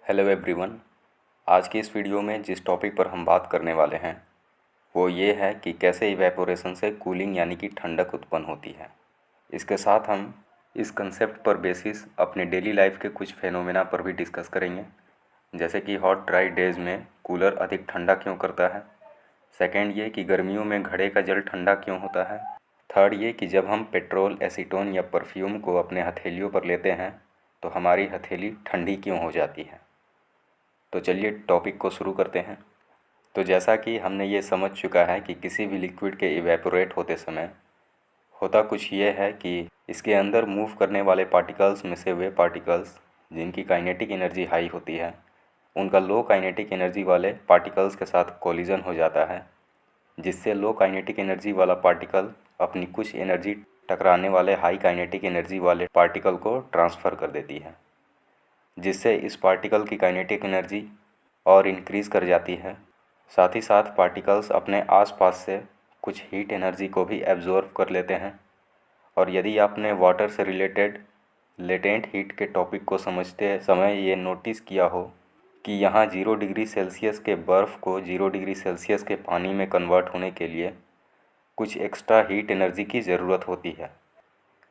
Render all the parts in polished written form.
Hello everyone. आज की इस वीडियो में जिस टॉपिक पर हम बात करने वाले हैं वो ये है कि कैसे इवेपोरेशन से कूलिंग यानी कि ठंडक उत्पन्न होती है। इसके साथ हम इस कंसेप्ट पर बेसिस अपने डेली लाइफ के कुछ फेनोमेना पर भी डिस्कस करेंगे, जैसे कि हॉट ड्राई डेज़ में कूलर अधिक ठंडा क्यों करता है। सेकेंड ये कि गर्मियों में घड़े का जल ठंडा क्यों होता है। थर्ड ये कि जब हम पेट्रोल, एसीटोन या परफ्यूम को अपने हथेलियों पर लेते हैं तो हमारी हथेली ठंडी क्यों हो जाती है। तो चलिए टॉपिक को शुरू करते हैं। तो जैसा कि हमने ये समझ चुका है कि किसी भी लिक्विड के इवेपोरेट होते समय होता कुछ ये है कि इसके अंदर मूव करने वाले पार्टिकल्स में से वे पार्टिकल्स जिनकी काइनेटिक एनर्जी हाई होती है उनका लो काइनेटिक एनर्जी वाले पार्टिकल्स के साथ कोलिजन हो जाता है, जिससे लो काइनेटिक एनर्जी वाला पार्टिकल अपनी कुछ एनर्जी टकराने वाले हाई काइनेटिक एनर्जी वाले पार्टिकल को ट्रांसफ़र कर देती है, जिससे इस पार्टिकल की काइनेटिक एनर्जी और इंक्रीज़ कर जाती है। साथ ही साथ पार्टिकल्स अपने आसपास से कुछ हीट एनर्जी को भी एब्जॉर्व कर लेते हैं। और यदि आपने वाटर से रिलेटेड लेटेंट हीट के टॉपिक को समझते समय ये नोटिस किया हो कि यहाँ 0 डिग्री सेल्सियस के बर्फ़ को 0 डिग्री सेल्सियस के पानी में कन्वर्ट होने के लिए कुछ एक्स्ट्रा हीट एनर्जी की ज़रूरत होती है,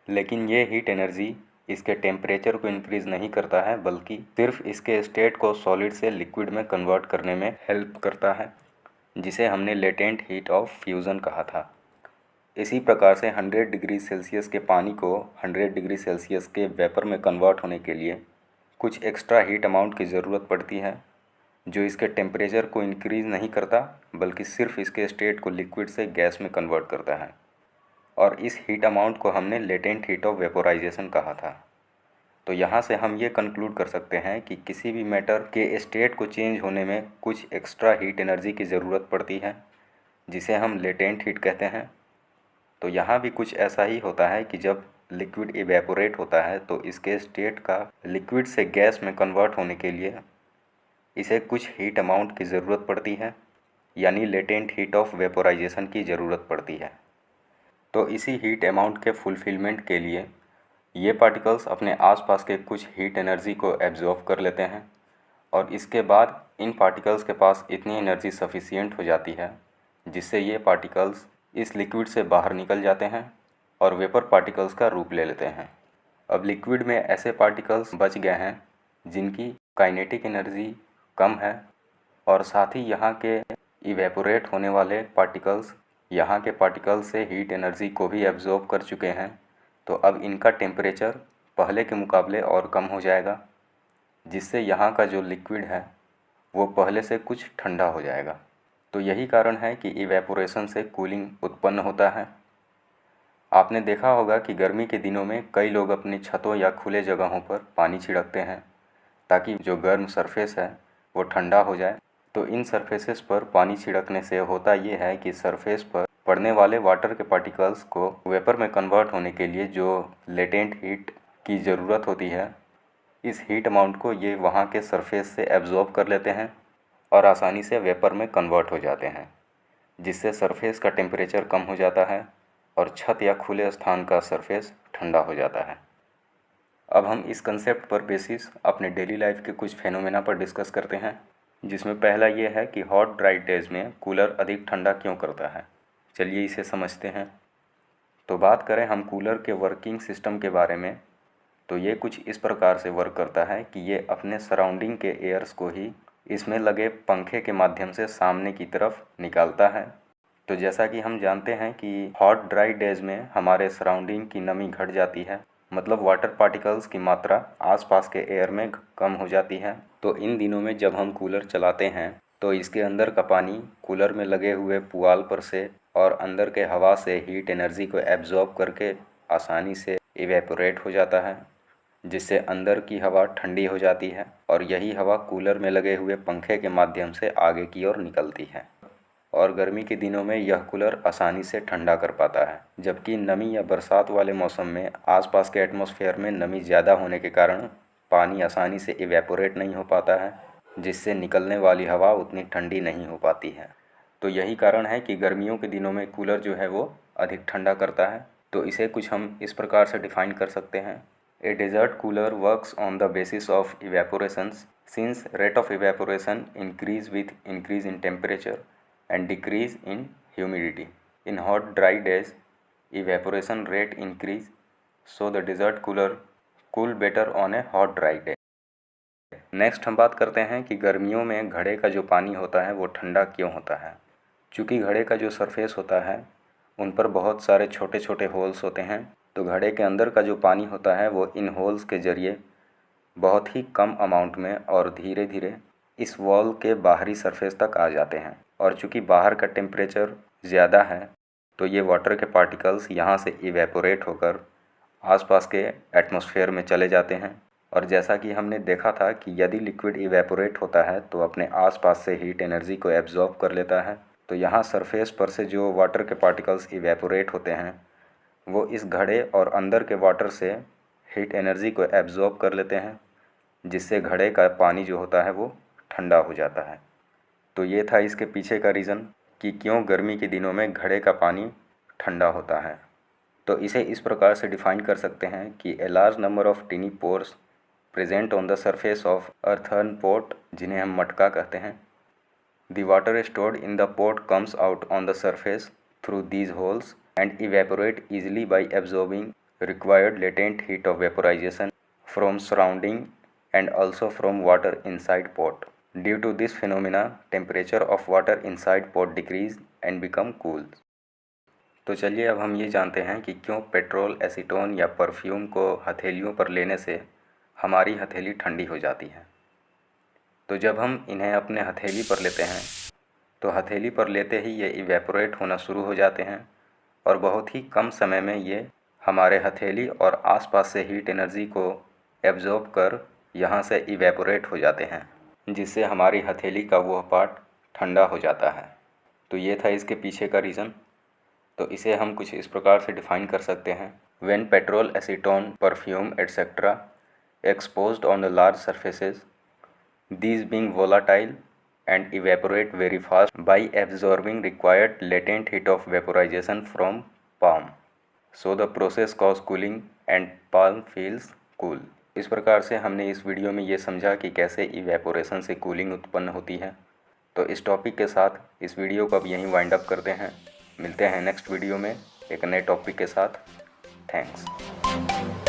लेकिन ये हीट एनर्जी इसके टेम्परेचर को इंक्रीज़ नहीं करता है बल्कि सिर्फ इसके स्टेट को सॉलिड से लिक्विड में कन्वर्ट करने में हेल्प करता है, जिसे हमने लेटेंट हीट ऑफ फ्यूज़न कहा था। इसी प्रकार से 100 डिग्री सेल्सियस के पानी को 100 डिग्री सेल्सियस के वेपर में कन्वर्ट होने के लिए कुछ एक्स्ट्रा हीट अमाउंट की ज़रूरत पड़ती है, जो इसके टेम्परेचर को इंक्रीज़ नहीं करता बल्कि सिर्फ इसके स्टेट को लिक्विड से गैस में कन्वर्ट करता है। और इस हीट अमाउंट को हमने लेटेंट हीट ऑफ वेपोराइजेशन कहा था। तो यहाँ से हम ये कंक्लूड कर सकते हैं कि किसी भी मैटर के स्टेट को चेंज होने में कुछ एक्स्ट्रा हीट एनर्जी की ज़रूरत पड़ती है, जिसे हम लेटेंट हीट कहते हैं। तो यहाँ भी कुछ ऐसा ही होता है कि जब लिक्विड इवेपोरेट होता है तो इसके स्टेट का लिक्विड से गैस में कन्वर्ट होने के लिए इसे कुछ हीट अमाउंट की ज़रूरत पड़ती है, यानी लेटेंट हीट ऑफ वेपोराइजेशन की ज़रूरत पड़ती है। तो इसी हीट अमाउंट के फुलफिलमेंट के लिए ये पार्टिकल्स अपने आसपास के कुछ हीट एनर्जी को एब्जॉर्व कर लेते हैं और इसके बाद इन पार्टिकल्स के पास इतनी एनर्जी सफिशिएंट हो जाती है जिससे ये पार्टिकल्स इस लिक्विड से बाहर निकल जाते हैं और वेपर पार्टिकल्स का रूप ले लेते हैं। अब लिक्विड में ऐसे पार्टिकल्स बच गए हैं जिनकी काइनेटिक एनर्जी कम है और साथ ही यहाँ के इवेपोरेट होने वाले पार्टिकल्स यहाँ के पार्टिकल्स से हीट एनर्जी को भी एब्जॉर्ब कर चुके हैं। तो अब इनका टेम्परेचर पहले के मुकाबले और कम हो जाएगा, जिससे यहाँ का जो लिक्विड है वो पहले से कुछ ठंडा हो जाएगा। तो यही कारण है कि इवेपोरेशन से कूलिंग उत्पन्न होता है। आपने देखा होगा कि गर्मी के दिनों में कई लोग अपनी छतों या खुले जगहों पर पानी छिड़कते हैं ताकि जो गर्म सरफेस है वो ठंडा हो जाए। तो इन सरफेसेस पर पानी छिड़कने से होता ये है कि सरफेस पर पड़ने वाले वाटर के पार्टिकल्स को वेपर में कन्वर्ट होने के लिए जो लेटेंट हीट की ज़रूरत होती है, इस हीट अमाउंट को ये वहाँ के सरफेस से एब्जॉर्ब कर लेते हैं और आसानी से वेपर में कन्वर्ट हो जाते हैं, जिससे सरफेस का टेम्परेचर कम हो जाता है और छत या खुले स्थान का सरफेस ठंडा हो जाता है। अब हम इस कंसेप्ट पर बेसिस अपने डेली लाइफ के कुछ फेनोमेना पर डिस्कस करते हैं, जिसमें पहला ये है कि हॉट ड्राई डेज में कूलर अधिक ठंडा क्यों करता है। चलिए इसे समझते हैं। तो बात करें हम कूलर के वर्किंग सिस्टम के बारे में, तो ये कुछ इस प्रकार से वर्क करता है कि ये अपने सराउंडिंग के एयर्स को ही इसमें लगे पंखे के माध्यम से सामने की तरफ निकालता है। तो जैसा कि हम जानते हैं कि हॉट ड्राई डेज में हमारे सराउंडिंग की नमी घट जाती है, मतलब वाटर पार्टिकल्स की मात्रा आसपास के एयर में कम हो जाती है। तो इन दिनों में जब हम कूलर चलाते हैं तो इसके अंदर का पानी कूलर में लगे हुए पुआल पर से और अंदर के हवा से हीट एनर्जी को एब्जॉर्ब करके आसानी से इवेपोरेट हो जाता है, जिससे अंदर की हवा ठंडी हो जाती है और यही हवा कूलर में लगे हुए पंखे के माध्यम से आगे की ओर निकलती है। और गर्मी के दिनों में यह कूलर आसानी से ठंडा कर पाता है, जबकि नमी या बरसात वाले मौसम में आसपास के एटमॉस्फेयर में नमी ज़्यादा होने के कारण पानी आसानी से इवेपोरेट नहीं हो पाता है, जिससे निकलने वाली हवा उतनी ठंडी नहीं हो पाती है। तो यही कारण है कि गर्मियों के दिनों में कूलर जो है वो अधिक ठंडा करता है। तो इसे कुछ हम इस प्रकार से डिफ़ाइन कर सकते हैं। A desert cooler works on the basis of evaporations, since rate of evaporation increase with increase in temperature and decrease in humidity. In hot dry days, evaporation rate increase, so the desert cooler cool better on a hot dry day. Next हम बात करते हैं कि गर्मियों में घड़े का जो पानी होता है वो ठंडा क्यों होता है। चूँकि घड़े का जो सरफेस होता है उन पर बहुत सारे छोटे छोटे होल्स होते हैं, तो घड़े के अंदर का जो पानी होता है वो इन होल्स के ज़रिए बहुत ही कम अमाउंट में और धीरे धीरे इस वॉल के बाहरी सरफेस तक आ जाते हैं। और चूँकि बाहर का टेम्परेचर ज़्यादा है तो ये वाटर के पार्टिकल्स यहाँ से इवेपोरेट होकर आसपास के एटमॉस्फेयर में चले जाते हैं। और जैसा कि हमने देखा था कि यदि लिक्विड इवेपोरेट होता है तो अपने आसपास से हीट एनर्जी को एब्जॉर्ब कर लेता है, तो यहाँ सरफेस पर से जो वाटर के पार्टिकल्स इवेपोरेट होते हैं वो इस घड़े और अंदर के वाटर से हीट एनर्जी को एब्जॉर्ब कर लेते हैं, जिससे घड़े का पानी जो होता है वो ठंडा हो जाता है। तो ये था इसके पीछे का रीज़न कि क्यों गर्मी के दिनों में घड़े का पानी ठंडा होता है। तो इसे इस प्रकार से डिफ़ाइन कर सकते हैं कि a large number of tiny pores present on the surface of earthen pot, जिन्हें हम मटका कहते हैं। The water stored in the pot comes out on the surface through these holes and evaporate easily by absorbing required latent heat of vaporization from surrounding and also from water inside pot. Due to this phenomena, temperature of water inside pot decrease and become cool. तो चलिए अब हम ये जानते हैं कि क्यों petrol, acetone या परफ्यूम को हथेलियों पर लेने से हमारी हथेली ठंडी हो जाती है। तो जब हम इन्हें अपने हथेली पर लेते हैं तो हथेली पर लेते ही ये इवेपोरेट होना शुरू हो जाते हैं और बहुत ही कम समय में ये हमारे हथेली और आसपास से हीट एनर्जी को एब्जॉर्ब कर यहाँ से इवेपोरेट हो जाते हैं, जिससे हमारी हथेली का वह पार्ट ठंडा हो जाता है। तो ये था इसके पीछे का रीज़न। तो इसे हम कुछ इस प्रकार से डिफ़ाइन कर सकते हैं। When petrol, acetone, perfume etcetera exposed on the large surfaces, these being volatile and evaporate very fast by absorbing required latent heat of vaporization from palm. So the process cause cooling and palm feels cool. इस प्रकार से हमने इस video में ये समझा कि कैसे इवेपोरेशन से कूलिंग उत्पन्न होती है। तो इस टॉपिक के साथ इस वीडियो को अब यहीं वाइंड अप करते हैं। मिलते हैं नेक्स्ट वीडियो में एक नए टॉपिक के साथ। थैंक्स।